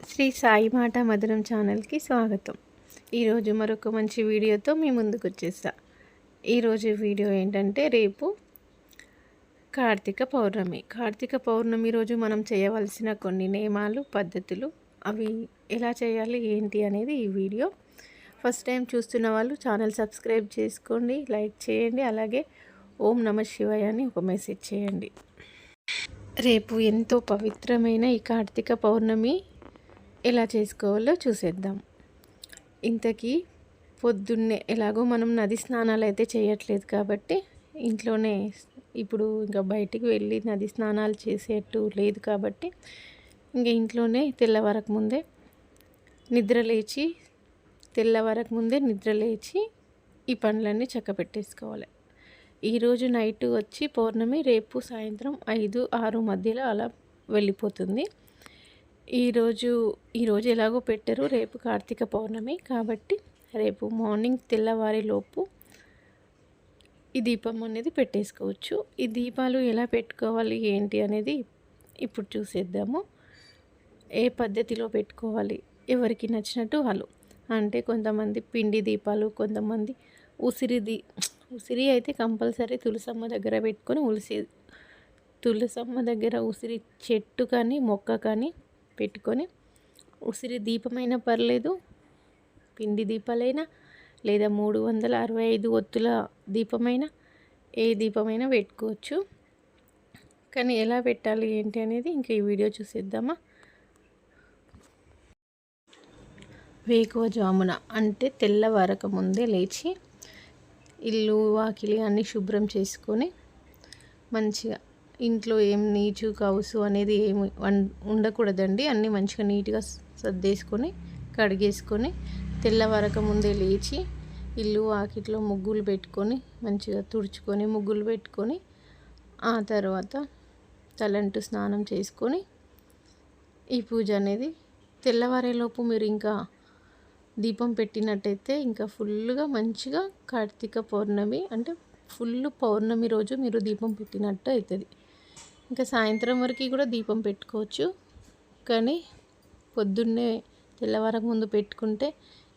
శ్రీ సాయి మాట మధురం ఛానల్కి స్వాగతం. ఈరోజు మరొక మంచి వీడియోతో మీ ముందుకు వచ్చేస్తా. ఈరోజు వీడియో ఏంటంటే రేపు కార్తీక పౌర్ణమి రోజు మనం చేయవలసిన కొన్ని నియమాలు పద్ధతులు అవి ఎలా చేయాలి ఏంటి అనేది ఈ వీడియో. ఫస్ట్ టైం చూస్తున్న వాళ్ళు ఛానల్ సబ్స్క్రైబ్ చేసుకోండి, లైక్ చేయండి, అలాగే ఓం నమః శివాయ అని ఒక మెసేజ్ చేయండి. రేపు ఎంతో పవిత్రమైన ఈ కార్తీక పౌర్ణమి ఎలా చేసుకోవాలో చూసేద్దాం. ఇంతకీ పొద్దున్నే ఎలాగో మనం నది స్నానాలు అయితే చేయట్లేదు కాబట్టి ఇంట్లోనే ఇప్పుడు ఇంకా బయటికి వెళ్ళి నది స్నానాలు చేసేట్టు లేదు కాబట్టి ఇంకా ఇంట్లోనే తెల్లవారక ముందే నిద్ర లేచి ఈ పనులన్నీ చక్కబెట్టేసుకోవాలి. ఈరోజు నైట్ వచ్చి పౌర్ణమి, రేపు సాయంత్రం 5-6 మధ్యలో అలా వెళ్ళిపోతుంది. ఈరోజు ఎలాగో పెట్టరు, రేపు కార్తీక పౌర్ణమి కాబట్టి రేపు మార్నింగ్ తెల్లవారిలోపు ఈ దీపం అనేది పెట్టేసుకోవచ్చు. ఈ దీపాలు ఎలా పెట్టుకోవాలి ఏంటి అనేది ఇప్పుడు చూసేద్దాము. ఏ పద్ధతిలో పెట్టుకోవాలి ఎవరికి నచ్చినట్టు వాళ్ళు. అంటే కొంతమంది పిండి దీపాలు, కొంతమంది ఉసిరి అయితే కంపల్సరీ తులసమ్మ దగ్గర పెట్టుకొని తులసమ్మ దగ్గర ఉసిరి చెట్టు కానీ మొక్క కానీ పెట్టుకొని ఉసిరి దీపమైనా పర్లేదు, పిండి దీపాలైనా లేదా 365 ఒత్తుల దీపమైనా ఏ దీపమైనా పెట్టుకోవచ్చు. కానీ ఎలా పెట్టాలి ఏంటి అనేది ఇంకా ఈ వీడియో చూసేద్దామా. వేకువజామున అంటే తెల్లవారక ముందే లేచి ఇల్లు వాకిలి అన్నీ శుభ్రం చేసుకొని మంచిగా ఇంట్లో ఏం నీచు కౌసు అనేది ఏమి ఉండకూడదండి. అన్నీ మంచిగా నీట్గా సర్దేసుకొని కడిగేసుకొని తెల్లవారక ముందే లేచి ఇల్లు వాకిట్లో ముగ్గులు పెట్టుకొని మంచిగా తుడుచుకొని ముగ్గులు పెట్టుకొని ఆ తర్వాత తలంటు స్నానం చేసుకొని ఈ పూజ అనేది తెల్లవారేలోపు మీరు ఇంకా దీపం పెట్టినట్టయితే ఇంకా ఫుల్గా మంచిగా కార్తీక పౌర్ణమి అంటే ఫుల్ పౌర్ణమి రోజు మీరు దీపం పెట్టినట్టు అవుతుంది. ఇంకా సాయంత్రం వరకు కూడా దీపం పెట్టుకోవచ్చు, కానీ పొద్దున్నే తెల్లవారక ముందు పెట్టుకుంటే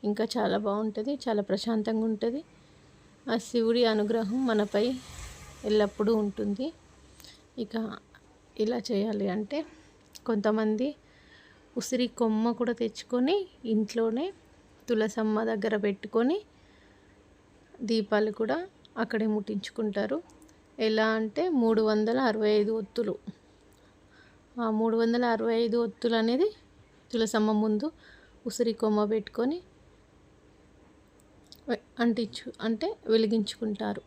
ఇంకా చాలా బాగుంటుంది, చాలా ప్రశాంతంగా ఉంటుంది. ఆ శివుడి అనుగ్రహం మనపై ఎల్లప్పుడూ ఉంటుంది. ఇక ఇలా చేయాలి అంటే కొంతమంది ఉసిరి కొమ్మ కూడా తెచ్చుకొని ఇంట్లోనే తులసమ్మ దగ్గర పెట్టుకొని దీపాలు కూడా అక్కడే ముట్టించుకుంటారు. ఎలా అంటే 365 ఒత్తులు, ఆ 365 ఒత్తులు అనేది తులసమ్మ ముందు ఉసిరి కొమ్మ పెట్టుకొని వెలిగించుకుంటారు.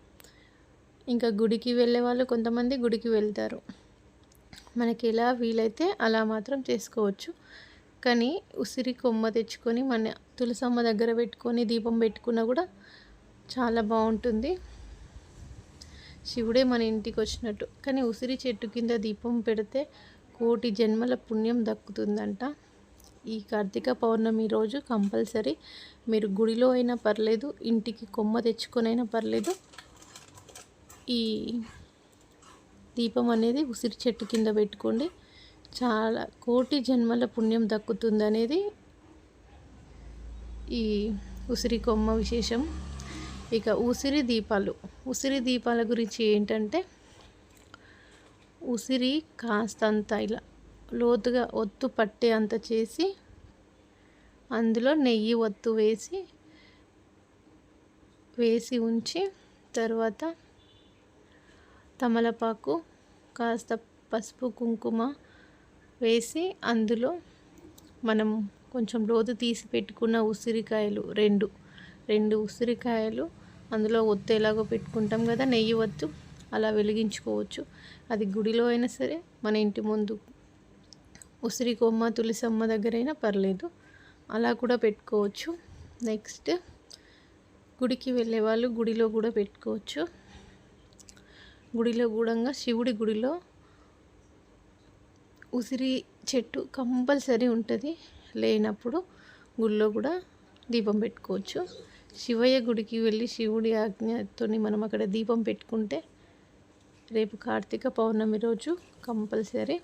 ఇంకా గుడికి వెళ్ళే వాళ్ళు కొంతమంది గుడికి వెళ్తారు. మనకి ఎలా వీలైతే అలా మాత్రం చేసుకోవచ్చు. కానీ ఉసిరి కొమ్మ తెచ్చుకొని మన తులసమ్మ దగ్గర పెట్టుకొని దీపం పెట్టుకున్నా కూడా చాలా బాగుంటుంది. శివుడే మన ఇంటికి వచ్చినట్టు. కానీ ఉసిరి చెట్టు కింద దీపం పెడితే 1,000,000 జన్మల పుణ్యం దక్కుతుందంట. ఈ కార్తీక పౌర్ణమి రోజు కంపల్సరీ మీరు గుడిలో అయినా పర్లేదు, ఇంటికి కొమ్మ తెచ్చుకొనైనా పర్లేదు, ఈ దీపం అనేది ఉసిరి చెట్టు కింద పెట్టుకోండి. చాలా 1,000,000 జన్మల పుణ్యం దక్కుతుంది అనేది ఈ ఉసిరి కొమ్మ విశేషం. ఇక ఉసిరి దీపాల గురించి ఏంటంటే ఉసిరి కాస్తంత ఇలా లోతుగా ఒత్తు పట్టే అంత చేసి అందులో నెయ్యి ఒత్తు వేసి ఉంచి తర్వాత తమలపాకు కాస్త పసుపు కుంకుమ వేసి అందులో మనం కొంచెం లోతు తీసి పెట్టుకున్న ఉసిరికాయలు రెండు ఉసిరికాయలు అందులో ఒత్తు ఎలాగో పెట్టుకుంటాం కదా, నెయ్యి ఒత్తు అలా వెలిగించుకోవచ్చు. అది గుడిలో అయినా సరే, మన ఇంటి ముందు ఉసిరి కొమ్మ తులసమ్మ దగ్గర అయినా పర్లేదు, అలా కూడా పెట్టుకోవచ్చు. నెక్స్ట్ గుడికి వెళ్ళే వాళ్ళు గుడిలో కూడా పెట్టుకోవచ్చు. గుడిలో కూడా శివుడి గుడిలో ఉసిరి చెట్టు కంపల్సరీ ఉంటుంది. లేనప్పుడు గుడిలో కూడా దీపం పెట్టుకోవచ్చు. శివయ్య గుడికి వెళ్ళి శివుడి ఆజ్ఞతో మనం అక్కడ దీపం పెట్టుకుంటే రేపు కార్తీక పౌర్ణమి రోజు కంపల్సరీ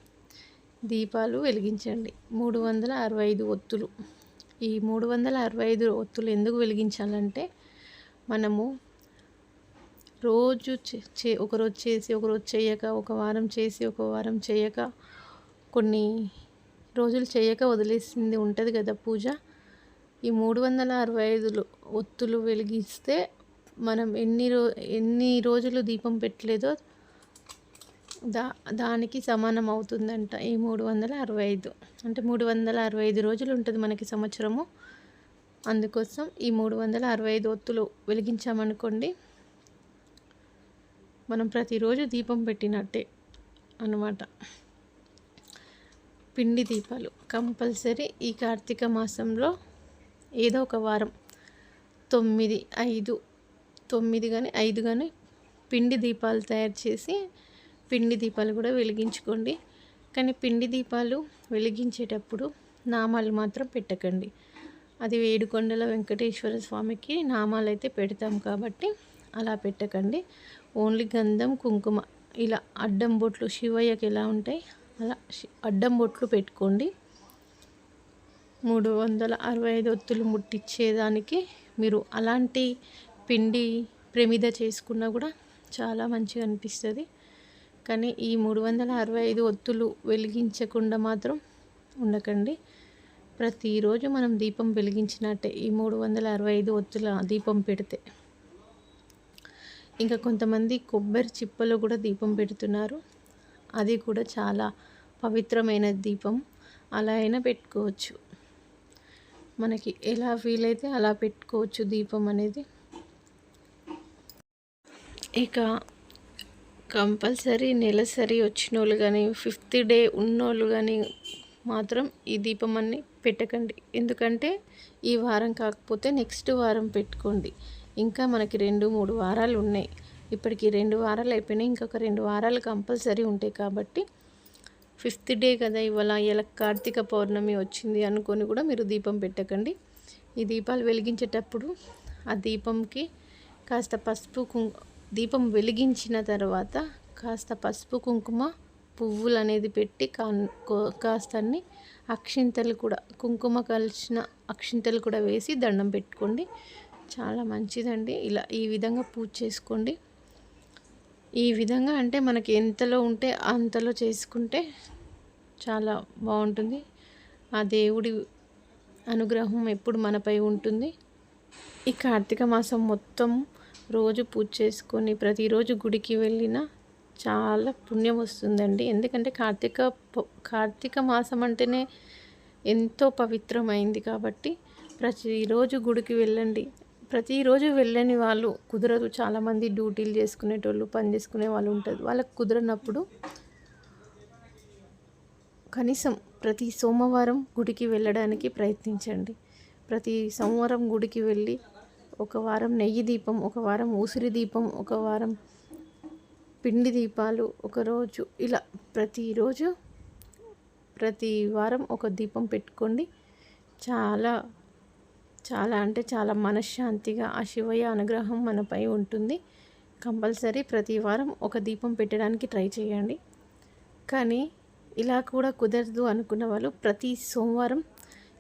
దీపాలు వెలిగించండి. 365 ఒత్తులు. ఈ 365 ఒత్తులు ఎందుకు వెలిగించాలంటే మనము రోజు ఒకరోజు చేసి ఒకరోజు చేయక, ఒక వారం చేసి ఒక వారం చేయక, కొన్ని రోజులు చేయక వదిలేసింది ఉంటుంది కదా పూజ. ఈ 365 ఒత్తులు వెలిగిస్తే మనం ఎన్ని రోజులు దీపం పెట్టలేదో దానికి సమానం అవుతుందంట ఈ 365. అంటే 365 రోజులు ఉంటుంది మనకి సంవత్సరము. అందుకోసం ఈ 365 ఒత్తులు వెలిగించామనుకోండి, మనం ప్రతిరోజు దీపం పెట్టినట్టే అన్నమాట. పిండి దీపాలు కంపల్సరీ ఈ కార్తీక మాసంలో ఏదో ఒక వారం 9, 5 కానీ 5 కానీ పిండి దీపాలు తయారు చేసి పిండి దీపాలు కూడా వెలిగించుకోండి. కానీ పిండి దీపాలు వెలిగించేటప్పుడు నామాలు మాత్రం పెట్టకండి. అది ఏడుకొండల వెంకటేశ్వర స్వామికి నామాలు అయితే పెడతాం కాబట్టి అలా పెట్టకండి. ఓన్లీ గంధం, కుంకుమ ఇలా అడ్డం బొట్లు శివయ్యకి ఎలా ఉంటాయి అలా అడ్డం బొట్లు పెట్టుకోండి. 365 ఒత్తులు ముట్టించేదానికి మీరు అలాంటి పిండి ప్రమిద చేసుకున్నా కూడా చాలా మంచిగా అనిపిస్తుంది. కానీ ఈ 365 ఒత్తులు వెలిగించకుండా మాత్రం ఉండకండి. ప్రతిరోజు మనం దీపం వెలిగించినట్టే ఈ 365 ఒత్తుల దీపం పెడితే. ఇంకా కొంతమంది కొబ్బరి చిప్పలో కూడా దీపం పెడుతున్నారు. అది కూడా చాలా పవిత్రమైన దీపం. అలా అయినా పెట్టుకోవచ్చు. మనకి ఎలా వీలైతే అలా పెట్టుకోవచ్చు దీపం అనేది. ఇక కంపల్సరీ నెలసరి వచ్చిన వాళ్ళు కానీ 5th డే ఉన్నోళ్ళు కానీ మాత్రం ఈ దీపం అన్ని పెట్టకండి. ఎందుకంటే ఈ వారం కాకపోతే నెక్స్ట్ వారం పెట్టుకోండి. ఇంకా మనకి 2-3 వారాలు ఉన్నాయి. ఇప్పటికి 2 వారాలు అయిపోయినాయి. ఇంకొక 2 వారాలు కంపల్సరీ ఉంటాయి. కాబట్టి 5th డే కదా ఇవాళ, ఇలా కార్తీక పౌర్ణమి వచ్చింది అనుకొని కూడా మీరు దీపం పెట్టకండి. ఈ దీపాలు వెలిగించేటప్పుడు ఆ దీపంకి కాస్త దీపం వెలిగించిన తర్వాత కాస్త పసుపు, కుంకుమ, పువ్వులు అనేది పెట్టి కాస్తన్ని అక్షింతలు కూడా, కుంకుమ కలిసిన అక్షింతలు కూడా వేసి దండం పెట్టుకోండి. చాలా మంచిదండి. ఈ విధంగా పూజ చేసుకోండి. ఈ విధంగా అంటే మనకి ఎంతలో ఉంటే అంతలో చేసుకుంటే చాలా బాగుంటుంది. ఆ దేవుడి అనుగ్రహం ఎప్పుడు మనపై ఉంటుంది. ఈ కార్తీక మాసం మొత్తం రోజు పూజ చేసుకొని ప్రతిరోజు గుడికి వెళ్ళినా చాలా పుణ్యం వస్తుందండి. ఎందుకంటే కార్తీక మాసం అంటేనే ఎంతో పవిత్రమైంది కాబట్టి ప్రతిరోజు గుడికి వెళ్ళండి. ప్రతిరోజు వెళ్ళని వాళ్ళు కుదరదు. చాలామంది డ్యూటీలు చేసుకునేటోళ్ళు, పని చేసుకునే వాళ్ళు ఉంటారు. వాళ్ళకు కుదరనప్పుడు కనీసం ప్రతి సోమవారం గుడికి వెళ్ళడానికి ప్రయత్నించండి. ప్రతి సోమవారం గుడికి వెళ్ళి ఒక వారం నెయ్యి దీపం, ఒక వారం ఉసిరి దీపం, ఒక వారం పిండి దీపాలు, ఒకరోజు ఇలా ప్రతి వారం ఒక దీపం పెట్టుకోండి. చాలా చాలా అంటే చాలా మనశ్శాంతిగా ఆ శివయ్య అనుగ్రహం మనపై ఉంటుంది. కంపల్సరీ ప్రతి వారం ఒక దీపం పెట్టడానికి ట్రై చేయండి. కానీ ఇలా కూడా కుదరదు అనుకున్న వాళ్ళు ప్రతి సోమవారం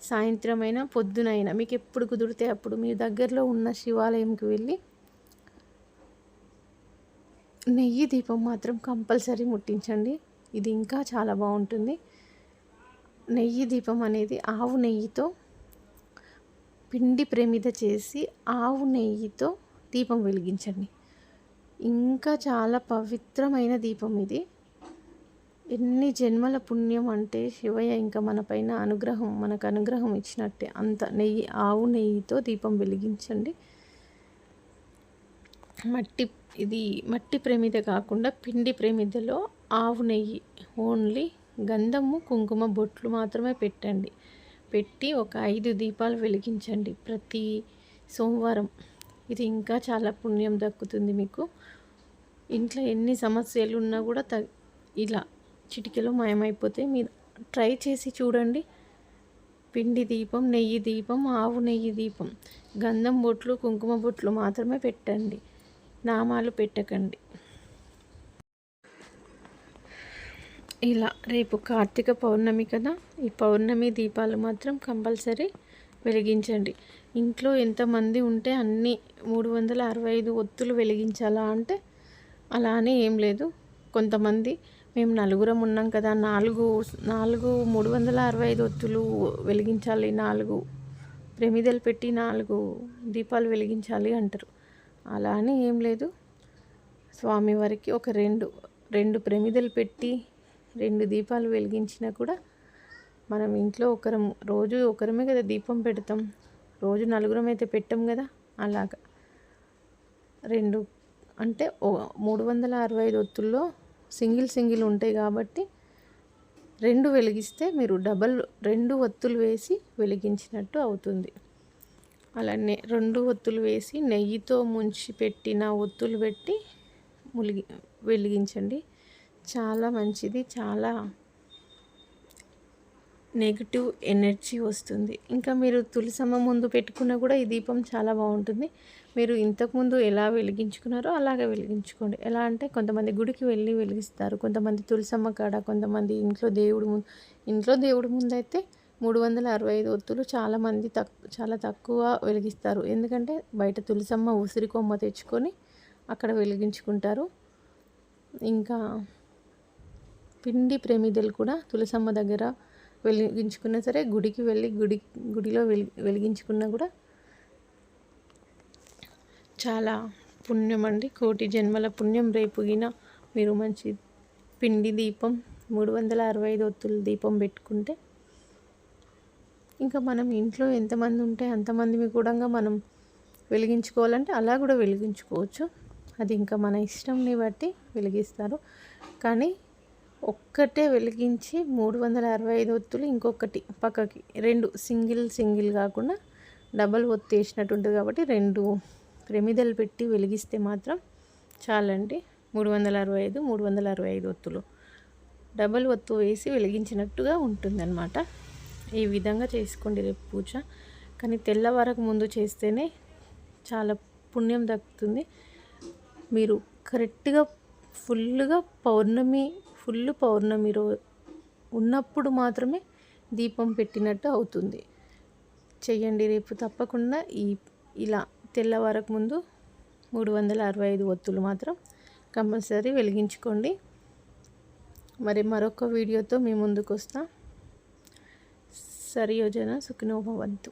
సాయంత్రమైనా పొద్దునైనా మీకు ఎప్పుడు కుదిరితే అప్పుడు మీ దగ్గరలో ఉన్న శివాలయంకి వెళ్ళి నెయ్యి దీపం మాత్రం కంపల్సరీ ముట్టించండి. ఇది ఇంకా చాలా బాగుంటుంది. నెయ్యి దీపం అనేది ఆవు నెయ్యితో పిండి ప్రమిద చేసి ఆవు నెయ్యితో దీపం వెలిగించండి. ఇంకా చాలా పవిత్రమైన దీపం ఇది. ఎన్ని జన్మల పుణ్యం అంటే శివయ్య ఇంకా మన పైన మనకు అనుగ్రహం ఇచ్చినట్టే. అంత ఆవు నెయ్యితో దీపం వెలిగించండి. మట్టి ప్రమిద కాకుండా పిండి ప్రమిదలో ఆవు నెయ్యి, ఓన్లీ గంధము, కుంకుమ బొట్లు మాత్రమే పెట్టండి. పెట్టి ఒక 5 దీపాలు వెలిగించండి ప్రతి సోమవారం. ఇది ఇంకా చాలా పుణ్యం దక్కుతుంది మీకు. ఇంట్లో ఎన్ని సమస్యలు ఉన్నా కూడా ఇలా చిటికెలో మాయమైపోతే మీరు ట్రై చేసి చూడండి. పిండి దీపం, నెయ్యి దీపం, ఆవు నెయ్యి దీపం, గంధం బొట్లు, కుంకుమ బొట్లు మాత్రమే పెట్టండి. నామాలు పెట్టకండి. ఇలా రేపు కార్తీక పౌర్ణమి కదా, ఈ పౌర్ణమి దీపాలు మాత్రం కంపల్సరీ వెలిగించండి. ఇంట్లో ఎంతమంది ఉంటే అన్ని 365 ఒత్తులు వెలిగించాలా అంటే అలా అని ఏం లేదు. కొంతమంది మేము నలుగురం ఉన్నాం కదా, నాలుగు 365 ఒత్తులు వెలిగించాలి, 4 ప్రమిదలు పెట్టి 4 దీపాలు వెలిగించాలి అంటారు. అలా అని ఏం లేదు. స్వామివారికి ఒక రెండు ప్రమిదలు పెట్టి 2 దీపాలు వెలిగించినా కూడా మనం ఇంట్లో రోజు ఒకరమే కదా దీపం పెడతాం, రోజు నలుగురం అయితే పెట్టాం కదా. అలాగా 2 అంటే 365 ఒత్తుల్లో సింగిల్ ఉంటాయి కాబట్టి 2 వెలిగిస్తే మీరు డబల్ 2 ఒత్తులు వేసి వెలిగించినట్టు అవుతుంది. అలానే 2 ఒత్తులు వేసి నెయ్యితో ముంచి పెట్టిన ఒత్తులు పెట్టి వెలిగించండి. చాలా మంచిది, చాలా నెగిటివ్ ఎనర్జీ వస్తుంది. ఇంకా మీరు తులసమ్మ ముందు పెట్టుకున్నా కూడా ఈ దీపం చాలా బాగుంటుంది. మీరు ఇంతకుముందు ఎలా వెలిగించుకున్నారో అలాగే వెలిగించుకోండి. ఎలా అంటే కొంతమంది గుడికి వెళ్ళి వెలిగిస్తారు, కొంతమంది తులసమ్మ కాడ, కొంతమంది ఇంట్లో దేవుడి ముందు అయితే 365 ఒత్తులు చాలామంది చాలా తక్కువ వెలిగిస్తారు. ఎందుకంటే బయట తులసమ్మ ఉసిరి కొమ్మ తెచ్చుకొని అక్కడ వెలిగించుకుంటారు. ఇంకా పిండి ప్రమిదలు కూడా తులసమ్మ దగ్గర వెలిగించుకున్నా సరే, గుడికి వెళ్ళి గుడిలో వెలిగించుకున్నా కూడా చాలా పుణ్యం అండి. కోటి జన్మల పుణ్యం. రేపుగిన మీరు మంచి పిండి దీపం 365 ఒత్తుల దీపం పెట్టుకుంటే ఇంకా మనం ఇంట్లో ఎంతమంది ఉంటే అంతమంది కూడా మనం వెలిగించుకోవాలంటే అలా కూడా వెలిగించుకోవచ్చు. అది ఇంకా మన ఇష్టంని బట్టి వెలిగిస్తారు. కానీ ఒక్కటే వెలిగించి 365 ఒత్తులు ఇంకొకటి పక్కకి 2 సింగిల్ కాకుండా డబల్ ఒత్తు వేసినట్టు ఉంటుంది కాబట్టి 2 ప్రమిదలు పెట్టి వెలిగిస్తే మాత్రం చాలండి. 365 ఒత్తులు డబల్ ఒత్తు వేసి వెలిగించినట్టుగా ఉంటుందన్నమాట. ఈ విధంగా చేసుకోండి రేపు పూజ. కానీ తెల్లవారకు ముందు చేస్తేనే చాలా పుణ్యం దక్కుతుంది. మీరు కరెక్ట్గా ఫుల్ పౌర్ణమి ఉన్నప్పుడు మాత్రమే దీపం పెట్టినట్టు అవుతుంది. చెయ్యండి రేపు తప్పకుండా. ఇలా తెల్లవారకు ముందు 365 ఒత్తులు మాత్రం కంపల్సరీ వెలిగించుకోండి. మరి మరొక వీడియోతో మీ ముందుకు వస్తా. సర్వే జన సుఖినో భవంతు.